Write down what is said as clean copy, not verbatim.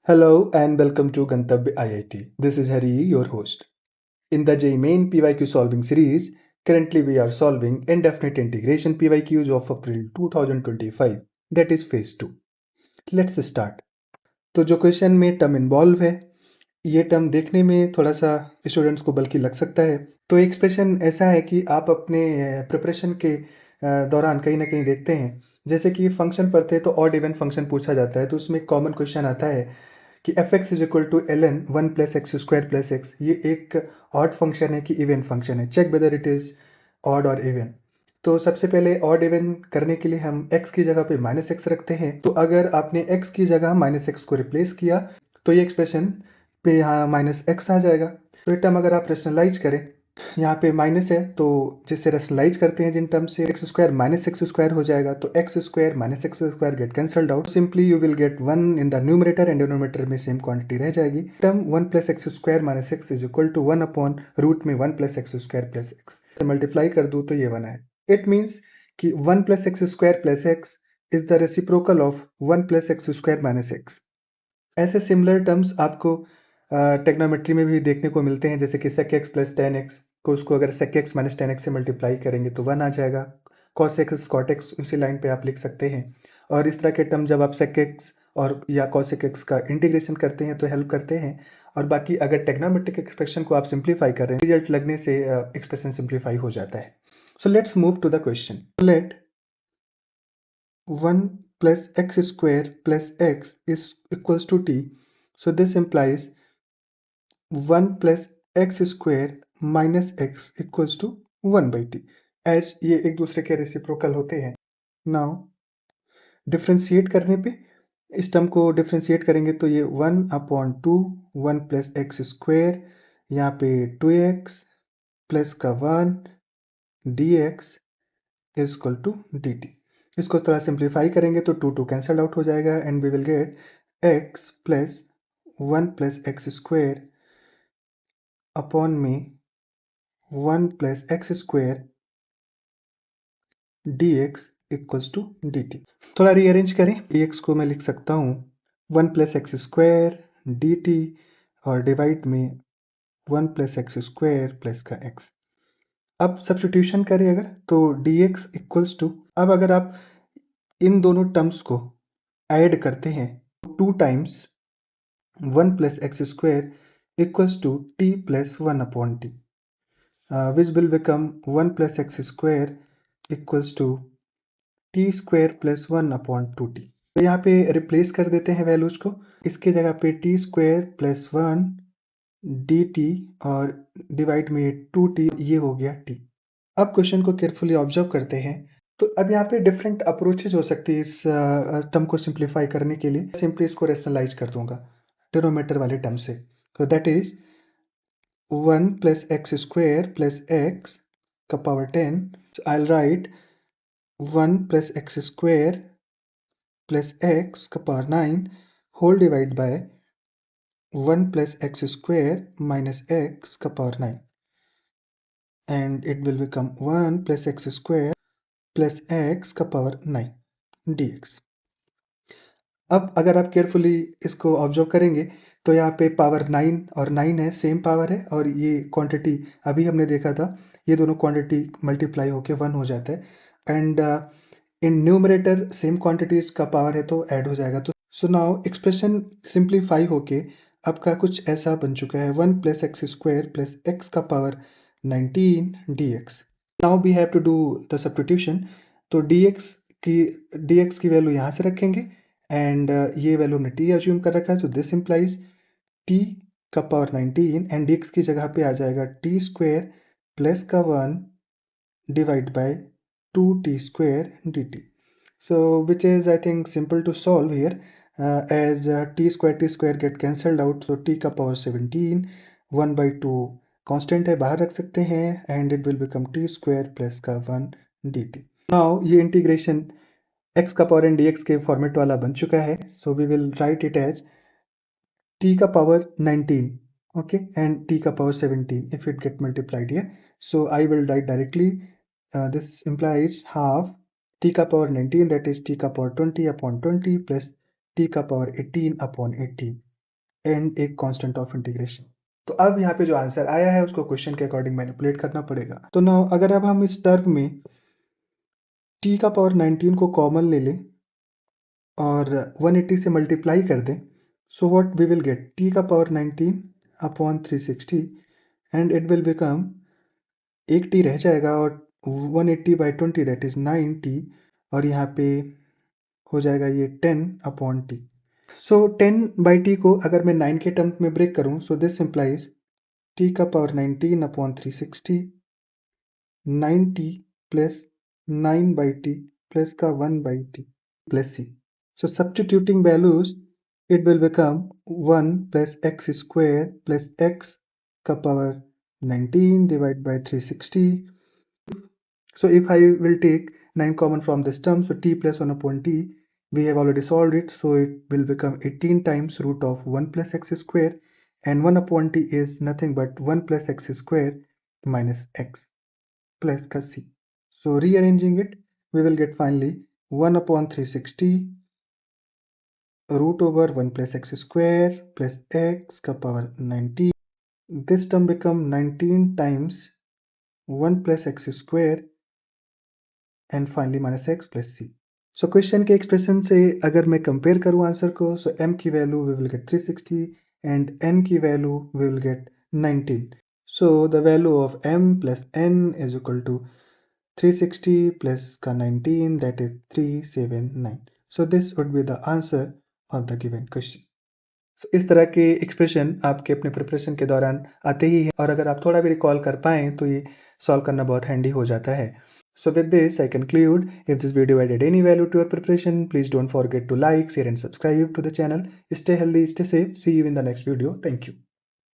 Hello and welcome to Gantavya IIT. This is Hari, your host. In the JEE Main PYQ solving series, currently we are solving indefinite integration PYQs of April 2025, that is phase 2. Let's start. तो जो question में term involve है, ये term देखने में थोड़ा सा students को बल्कि लग सकता है। तो एक्सप्रेशन ऐसा है कि आप अपने प्रिपरेशन के दौरान कहीं ना कहीं देखते हैं, जैसे कि फंक्शन पढ़ते हैं तो ऑड इवन फंक्शन पूछा जाता है, तो उसमें कॉमन क्वेश्चन आता है कि fx is equal to ln 1 plus x square plus x. ये एक ऑड फंक्शन है कि इवन फंक्शन है, check whether it is odd और इवन। तो सबसे पहले ऑड इवन करने के लिए हम x की जगह पे माइनस एक्स रखते हैं। तो अगर आपने x की जगह माइनस एक्स को रिप्लेस किया तो ये एक्सप्रेशन पे यहाँ माइनस एक्स आ जाएगा। तो ये टर्म अगर आप रेशनलाइज करें, यहाँ पे माइनस है तो जिससे रेशनलाइज करते हैं जिन टर्म से, x square minus x square हो जाएगा, तो x square minus x square get cancelled out. Simply you will get 1 in the numerator and denominator में सेम क्वांटिटी रह जाएगी। Term 1 plus x square minus x is equal to 1 upon root में 1 plus x square plus x से multiply कर दूँ तो ये 1 है। इट मीन्स कि 1 plus x square plus x is the reciprocal of 1 plus x square minus x. ऐसे similar terms आपको टेक्नोमेट्री में भी देखने को मिलते हैं, जैसे कि sec x plus ten x को, उसको अगर sec x minus ten x से मल्टीप्लाई करेंगे तो 1 आ जाएगा। cos x cot x उसी लाइन पे आप लिख सकते हैं। और इस तरह के टर्म जब आप sec x और या cos x का इंटीग्रेशन करते हैं तो हेल्प करते हैं। और बाकी अगर टेक्नोमेट्रिक एक्सप्रेशन को आप सिंप्लीफाई कर रहे हैं, रिजल्ट लगने से एक्सप्रेशन सिंप्लीफाई हो जाता है। So let's move to the question. Let 1 plus x square plus x is equals to t. So this implies 1 plus x square minus x equals to 1 by t, as ये एक दूसरे के reciprocal होते हैं। Now differentiate करने पे इस term को डिफ्रेंशिएट करेंगे तो ये 1 अपॉन 2 1 प्लस एक्स स्क्वेयर, यहाँ पे 2x प्लस का 1 dx is equal to dt। इसको थोड़ा सिंप्लीफाई करेंगे तो 2 कैंसल आउट हो जाएगा and we will get x plus 1 plus x square upon में 1 plus x square dx equals to dt। थोड़ा रीअरेंज करें, dx को मैं लिख सकता हूँ 1 प्लस एक्स स्क्वायर dt और डिवाइड में 1 प्लस एक्स स्क्वायर प्लस का x। अब सब्स्टिट्यूशन करें अगर तो dx इक्वल्स टू, अब अगर आप इन दोनों टर्म्स को ऐड करते हैं 2 times 1 plus x square equals to t plus 1 upon t, which will become 1 plus x square equals to t square plus 1 upon 2t। तो यहाँ पे रिप्लेस कर देते हैं वैल्यूज को, इसके जगह पे t स्क्वायर प्लस 1 dt और डिवाइड में 2t, ये हो गया t। अब क्वेश्चन को केयरफुली ऑब्जर्व करते हैं तो अब यहाँ पे डिफरेंट अप्रोचेज हो सकती है इस टर्म को सिंप्लीफाई करने के लिए। सिंपली इसको रेशनलाइज कर दूंगा डिनोमिनेटर वाले टर्म से, तो that is 1 plus x square plus x का power 10। So I'll write 1 plus x square plus x का power 9 whole divide by 1 plus x square minus x का power 9 and it will become 1 plus x square plus x का power 9 dx। अब अगर आप carefully इसको observe करेंगे तो यहाँ पे पावर 9 और 9 है, सेम पावर है, और ये क्वांटिटी अभी हमने देखा था, ये दोनों क्वांटिटी मल्टीप्लाई होके 1 हो जाता है and in numerator same quantities का पावर है तो ऐड हो जाएगा। तो सो नाउ एक्सप्रेशन सिंप्लीफाई होके आपका कुछ ऐसा बन चुका है 1 plus x square plus x का power 19 dx। Now we have to do the substitution. तो dx की वैल्यू यहाँ से रखेंगे एंड ये वैल्यू हमने t अज्यूम कर रखा है, तो दिस इम्प्लाइज t का पावर 19 एंड dx की जगह पे आ जाएगा t स्क्वायर प्लस का 1 divide by 2t square dt। So which is I think simple to solve here, as t square get cancelled out, so t का power 17 1 by 2 constant है, बाहर रख सकते हैं and it will become t square plus का 1 dt। Now ये integration x का power and dx के फॉर्मेट वाला बन चुका है, so we will write it as t का पावर 19 okay and t का power 17 if it get multiplied here, so I will write directly this implies half t का power 19 that is t का power 20 upon 20 plus t का power 18 upon 18। And एक constant of integration. तो अब यहाँ पे जो आंसर आया है उसको क्वेश्चन के अकॉर्डिंग मैनिपुलेट करना पड़ेगा। तो नाउ अगर अब हम इस टर्म में t का पावर 19 को कॉमन ले लें और 180 से मल्टीप्लाई कर दें, so what we will get t का power 19 upon 360 and it will become एक t रह जाएगा और 180/20 दैट इज 9t और यहाँ पे हो जाएगा ये 10 अपॉन t। सो 10/t को अगर मैं 9 के टर्म में ब्रेक करूं, सो दिस इम्प्लाइज t का power 19 upon 360 9t plus 9/t plus का 1/t plus c. So substituting values, it will become 1 plus x square plus x का power 19 divided by 360. So if I will take 9 common from this term, so t plus 1 upon t, we have already solved it, so it will become 18 times root of 1 plus x square, and 1 upon t is nothing but 1 plus x square minus x plus का c. So rearranging it, we will get finally 1 upon 360 root over 1 plus x square plus x का power 19. This term become 19 times 1 plus x square and finally minus x plus c. So question के expression से अगर मैं compare करूँ answer को, so m की value we will get 360 and n की value we will get 19. So the value of m plus n is equal to 360 plus का 19, that is 379. So this would be the answer of the given question. So इस तरह के expression आपके अपने preparation के दौरान आते ही हैं और अगर आप थोड़ा भी रिकॉल कर पाएँ तो ये सॉल्व करना बहुत हैंडी हो जाता है। So with this, I conclude. If this video added any value to your preparation, please don't forget to like, share and subscribe to the channel. Stay healthy, stay safe. See you in the next video. Thank you.